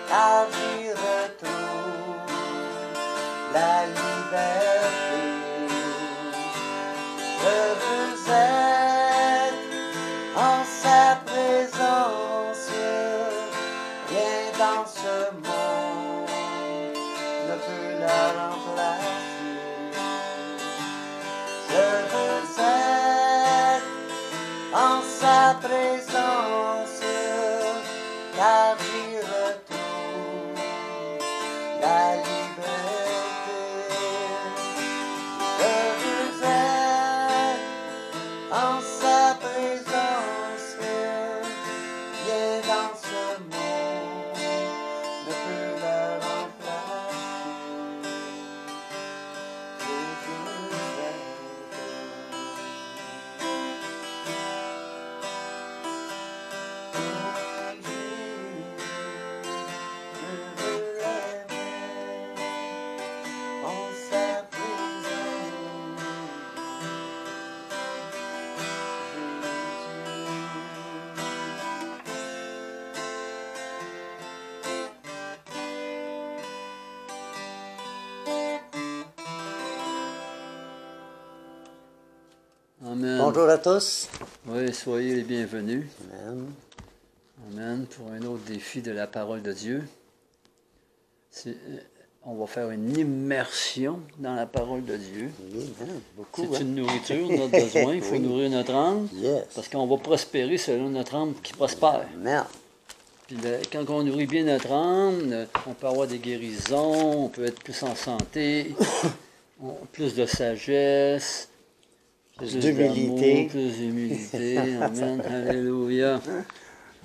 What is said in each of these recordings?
car j'y retrouve la liberté. Je veux être en sa présence, rien dans ce monde ne peut la remplacer. Je veux être en sa présence, car j'y retrouve la liberté. Je veux être en sa présence, rien dans ce monde ne peut la remplacer. Je veux être Amen. Bonjour à tous. Oui, soyez les bienvenus. Amen. Amen. Pour un autre défi de la parole de Dieu. On va faire une immersion dans la parole de Dieu. Oui, beaucoup. C'est une nourriture, notre besoin. Il faut Oui. nourrir notre âme. Yes. Parce qu'on va prospérer selon notre âme qui prospère. Amen. Puis quand on nourrit bien notre âme, on peut avoir des guérisons, on peut être plus en santé, plus de sagesse, plus d'humilité. d'amour, plus d'humilité. Amen. Alléluia.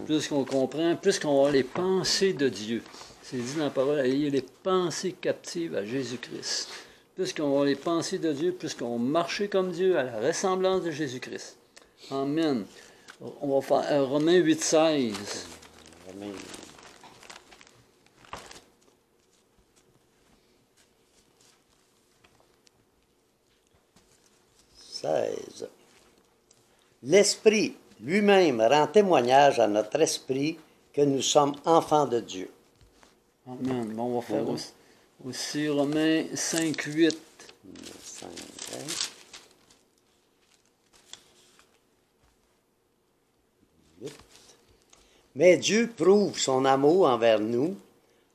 Plus qu'on comprend, plus qu'on a les pensées de Dieu. C'est dit dans la parole, ayez les pensées captives à Jésus-Christ. Plus qu'on a les pensées de Dieu, plus qu'on marche comme Dieu à la ressemblance de Jésus-Christ. Amen. On va faire Romains 8,16. Amen. L'Esprit lui-même rend témoignage à notre esprit que nous sommes enfants de Dieu. Amen. Bon, on va faire aussi Romains 5,8. Mais Dieu prouve son amour envers nous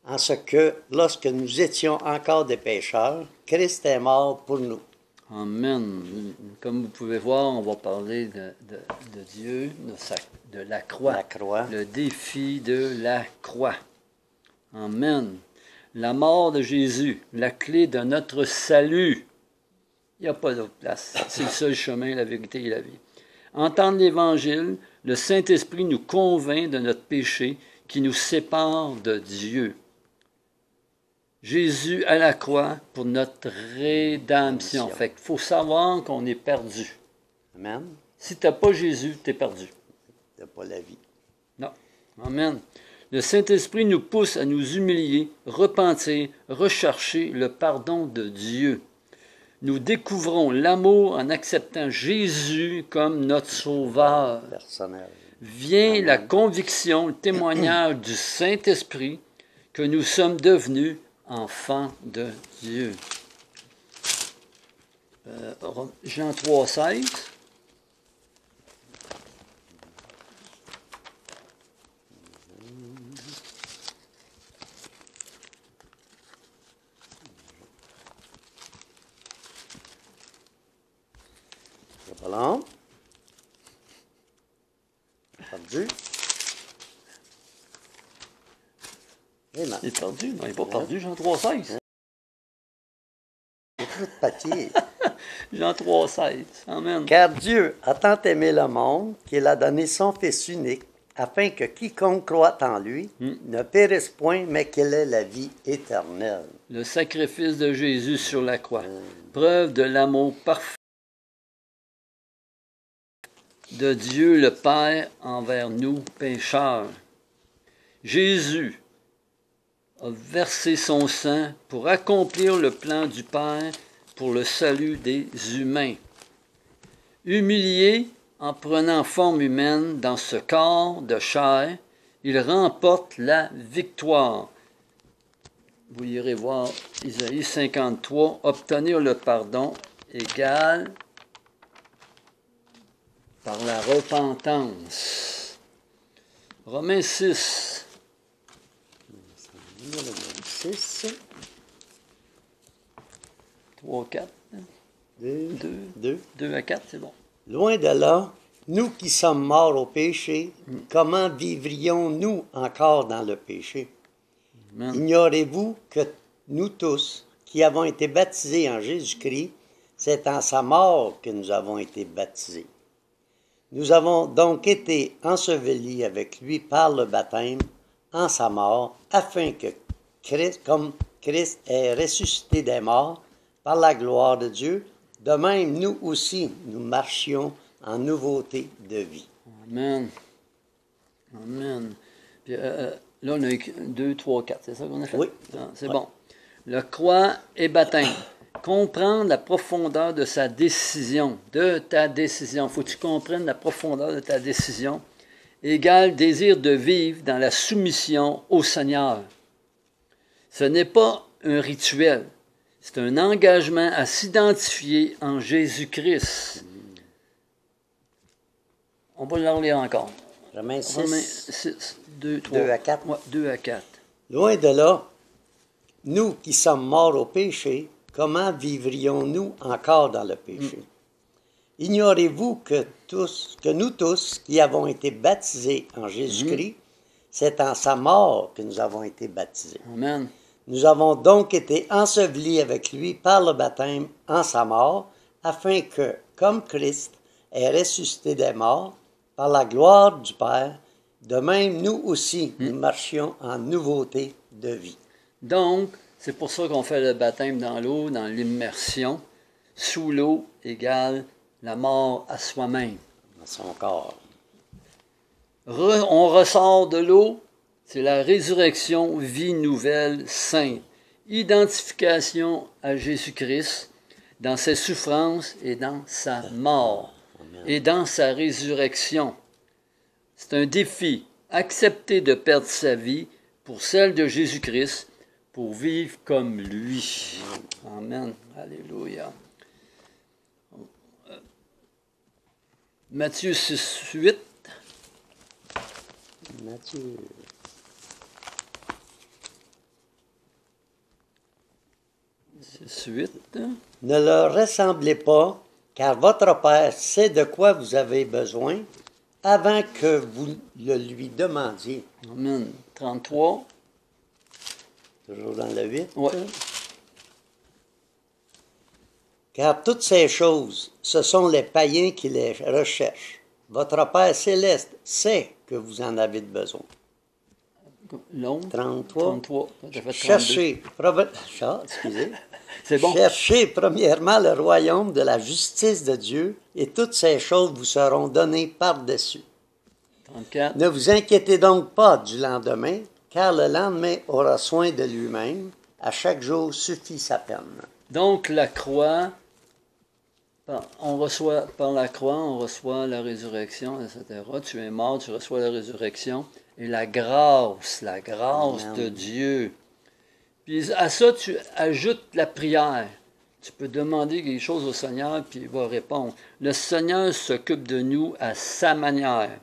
en ce que, lorsque nous étions encore des pécheurs, Christ est mort pour nous. Amen. Comme vous pouvez voir, on va parler de Dieu, de la croix. La croix. Le défi de la croix. Amen. La mort de Jésus, la clé de notre salut. Il n'y a pas d'autre place. C'est le seul chemin, la vérité et la vie. Entendre l'Évangile, le Saint-Esprit nous convainc de notre péché qui nous sépare de Dieu. Jésus à la croix pour notre rédemption. Fait qu'il faut savoir qu'on est perdu. Amen. Si tu n'as pas Jésus, tu es perdu. Tu n'as pas la vie. Non. Amen. Le Saint-Esprit nous pousse à nous humilier, repentir, rechercher le pardon de Dieu. Nous découvrons l'amour en acceptant Jésus comme notre Sauveur. Personnel. Vient Amen. la conviction, le témoignage du Saint-Esprit que nous sommes devenus enfants de Dieu. Jean 3,16. C'est pas long. Perdu. Il est perdu. Non, il n'est pas perdu. Jean 3,16. Il y a trop de papier. Jean 3,16. Amen. Car Dieu a tant aimé le monde qu'il a donné son Fils unique, afin que quiconque croit en lui ne périsse point, mais qu'il ait la vie éternelle. Le sacrifice de Jésus sur la croix. Preuve de l'amour parfait de Dieu le Père envers nous, pécheurs. Jésus a versé son sang pour accomplir le plan du Père pour le salut des humains. Humilié en prenant forme humaine dans ce corps de chair, il remporte la victoire vous irez voir Isaïe 53, obtenir le pardon égale par la repentance. Romains 6. 6. 3, 4. 2 à 4, c'est bon. Loin de là, nous qui sommes morts au péché, comment vivrions-nous encore dans le péché? Amen. Ignorez-vous que nous tous, qui avons été baptisés en Jésus-Christ, c'est en sa mort que nous avons été baptisés. Nous avons donc été ensevelis avec lui par le baptême en sa mort, afin que Christ, comme Christ est ressuscité des morts par la gloire de Dieu, de même nous aussi, nous marchions en nouveauté de vie. Amen. Amen. Puis, là, on a eu 2, 3, 4, c'est ça qu'on a fait? Oui. Ah, c'est bon. Le croix et baptême. Comprendre la profondeur de sa décision, de ta décision. Il faut que tu comprennes la profondeur de ta décision. Égale désir de vivre dans la soumission au Seigneur. Ce n'est pas un rituel. C'est un engagement à s'identifier en Jésus-Christ. On va le relire encore. Romains Romains 6, 6, 2, 3. 2 à 4. Ouais, 2 à 4. Loin de là, nous qui sommes morts au péché, comment vivrions-nous encore dans le péché? Ignorez-vous que nous tous, qui avons été baptisés en Jésus-Christ, c'est en sa mort que nous avons été baptisés. Amen. Nous avons donc été ensevelis avec lui par le baptême en sa mort, afin que, comme Christ est ressuscité des morts, par la gloire du Père, de même nous aussi, nous marchions en nouveauté de vie. Donc, c'est pour ça qu'on fait le baptême dans l'eau, dans l'immersion. Sous l'eau égale la mort à soi-même. Dans son corps. On ressort de l'eau, c'est la résurrection, vie nouvelle, sainte. Identification à Jésus-Christ dans ses souffrances et dans sa mort. Amen. Et dans sa résurrection. C'est un défi. Accepter de perdre sa vie pour celle de Jésus-Christ, pour vivre comme lui. Amen. Alléluia. Matthieu 6, 8. Matthieu. Suite. Ne leur ressemblez pas, car votre Père sait de quoi vous avez besoin avant que vous le lui demandiez. Amen. 33. Toujours dans le 8. Ouais. Car toutes ces choses, ce sont les païens qui les recherchent. Votre Père céleste sait que vous en avez besoin. Long. 33. 33. T'as fait 32. Cherchez, excusez. C'est bon. Cherchez premièrement le royaume de la justice de Dieu, et toutes ces choses vous seront données par-dessus. 34. Ne vous inquiétez donc pas du lendemain, car le lendemain aura soin de lui-même. À chaque jour suffit sa peine. Donc, la croix, par la croix, on reçoit la résurrection, etc. Tu es mort, tu reçois la résurrection. Et la grâce Amen. de Dieu. Puis à ça, tu ajoutes la prière. Tu peux demander quelque chose au Seigneur, puis il va répondre. Le Seigneur s'occupe de nous à sa manière.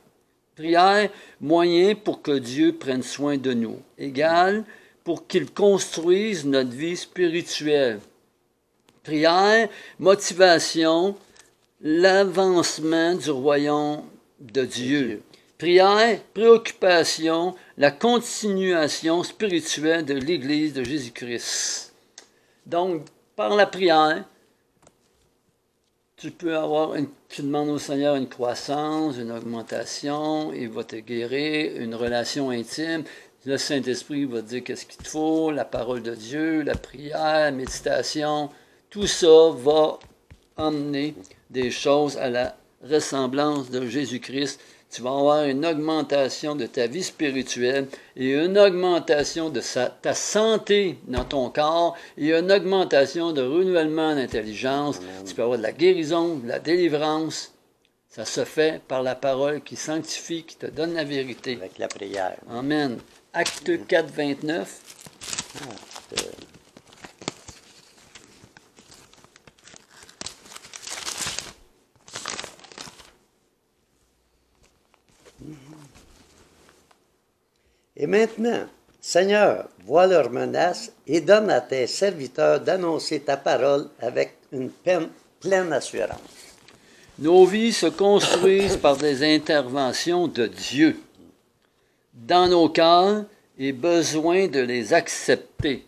Prière, moyen pour que Dieu prenne soin de nous. Égal, pour qu'il construise notre vie spirituelle. Prière, motivation, l'avancement du royaume de Dieu. Prière, préoccupation, la continuation spirituelle de l'Église de Jésus-Christ. Donc, par la prière, tu peux tu demandes au Seigneur une croissance, une augmentation, il va te guérir, une relation intime. Le Saint-Esprit va te dire qu'est-ce qu'il te faut, la parole de Dieu, la prière, la méditation. Tout ça va emmener des choses à la ressemblance de Jésus-Christ. Tu vas avoir une augmentation de ta vie spirituelle et une augmentation de ta santé dans ton corps et une augmentation de renouvellement d'intelligence. Tu peux avoir de la guérison, de la délivrance. Ça se fait par la parole qui sanctifie, qui te donne la vérité. Avec la prière. Amen. Acte 4, 29. Et maintenant, Seigneur, vois leurs menaces et donne à tes serviteurs d'annoncer ta parole avec une pleine assurance. Nos vies se construisent par des interventions de Dieu. Dans nos cœurs, il y a besoin de les accepter.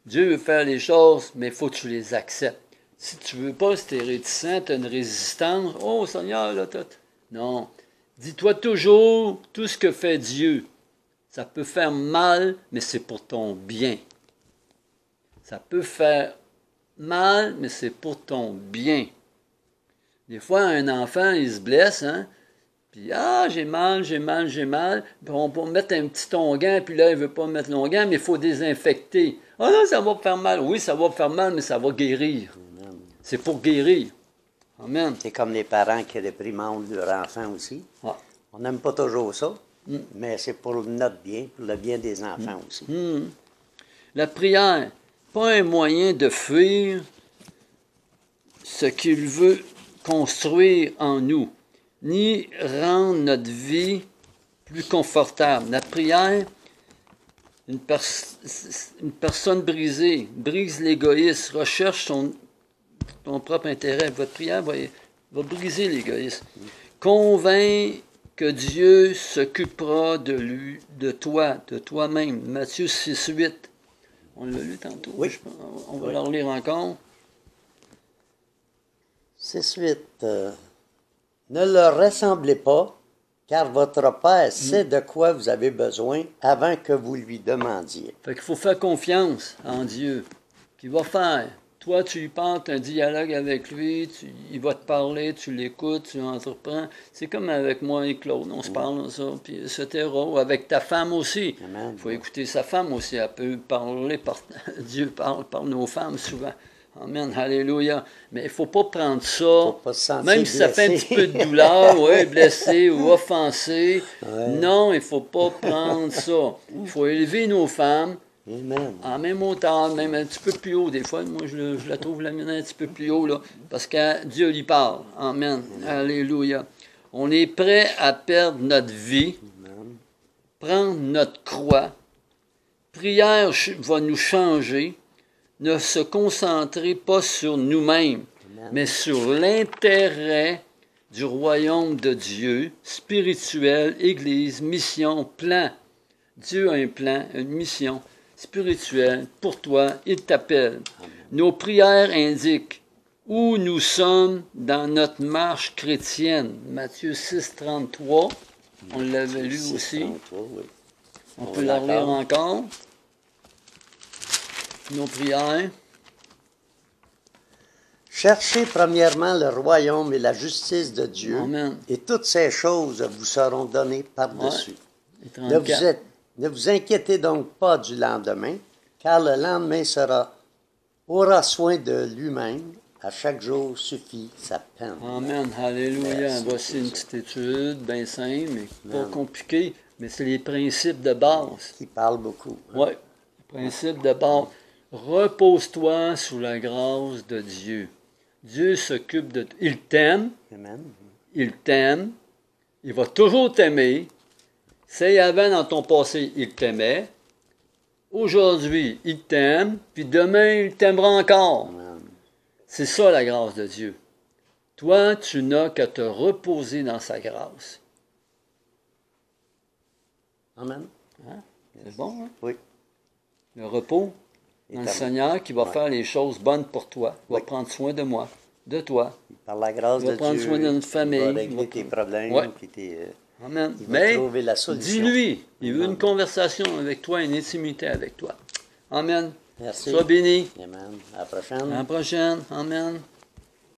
Dieu veut faire les choses, mais il faut que tu les acceptes. Si tu ne veux pas, si tu es réticent, tu as une résistance, oh Seigneur, là, non. Dis-toi toujours tout ce que fait Dieu. Ça peut faire mal, mais c'est pour ton bien. Ça peut faire mal, mais c'est pour ton bien. Des fois, un enfant, il se blesse, hein? Puis, j'ai mal. Puis on peut mettre un petit onguent, puis là, il ne veut pas mettre l'onguent, mais il faut désinfecter. Non, ça va faire mal. Oui, ça va faire mal, mais ça va guérir. Amen. C'est pour guérir. Amen. C'est comme les parents qui réprimandent leur enfant aussi. Ah. On n'aime pas toujours ça, mais c'est pour notre bien, pour le bien des enfants aussi. La prière, pas un moyen de fuir ce qu'il veut construire en nous, ni rendre notre vie plus confortable. La prière, une personne brisée, brise l'égoïsme, recherche ton propre intérêt. Votre prière va briser l'égoïsme. Convainc que Dieu s'occupera de toi, de toi-même. Matthieu 6, 8. On l'a lu tantôt. Oui. On va la relire encore. 6, 8. Ne leur ressemblez pas, car votre Père sait de quoi vous avez besoin avant que vous lui demandiez. Fait qu'il faut faire confiance en Dieu. Qu'il va faire. Toi, tu lui parles, tu as un dialogue avec lui, il va te parler, tu l'écoutes, tu entreprends. C'est comme avec moi et Claude, on se parle ça, puis etc. Ou avec ta femme aussi. Il faut écouter sa femme aussi, elle peut parler, Dieu parle par nos femmes souvent. Amen, alléluia. Mais il ne faut pas prendre ça, même si ça fait un petit peu de douleur, blessé ou offensé. Ouais. Non, il ne faut pas prendre ça. Il faut élever nos femmes. Amen. En même hauteur, même un petit peu plus haut. Des fois, moi, je la trouve la mienne un petit peu plus haut, là, parce que Dieu lui parle. Amen. Alléluia. On est prêt à perdre notre vie, prendre notre croix. Prière va nous changer. Ne se concentrer pas sur nous-mêmes, mais sur l'intérêt du royaume de Dieu, spirituel, Église, mission, plan. Dieu a un plan, une mission spirituelle pour toi, il t'appelle. Nos prières indiquent où nous sommes dans notre marche chrétienne. Matthieu 6, 33, on l'avait lu aussi. 33, oui. On peut la relire encore. Nos prières. Cherchez premièrement le royaume et la justice de Dieu, Amen. Et toutes ces choses vous seront données par-dessus. Ouais. Ne vous inquiétez donc pas du lendemain, car le lendemain aura soin de lui-même. À chaque jour suffit sa peine. Amen. Alléluia. Voici une petite étude, bien simple, mais pas compliquée, mais c'est les principes de base. Qui parlent beaucoup. Hein? Oui, les principes de base. Repose-toi sous la grâce de Dieu. Dieu s'occupe de toi. Il t'aime. Amen. Il t'aime. Il va toujours t'aimer. C'est avant dans ton passé, il t'aimait. Aujourd'hui, il t'aime. Puis demain, il t'aimera encore. Amen. C'est ça la grâce de Dieu. Toi, tu n'as qu'à te reposer dans sa grâce. Amen. Hein? C'est bon, hein? Oui. Le repos dans le Seigneur qui va faire les choses bonnes pour toi. Il va prendre soin de moi, de toi. Par la grâce de Dieu, il va prendre soin de notre famille. Il va régler tes problèmes. Puis Amen. Il va trouver la solution. Dis-lui, il veut une conversation avec toi, une intimité avec toi. Amen. Merci. Sois béni. Amen. À la prochaine. À la prochaine. Amen.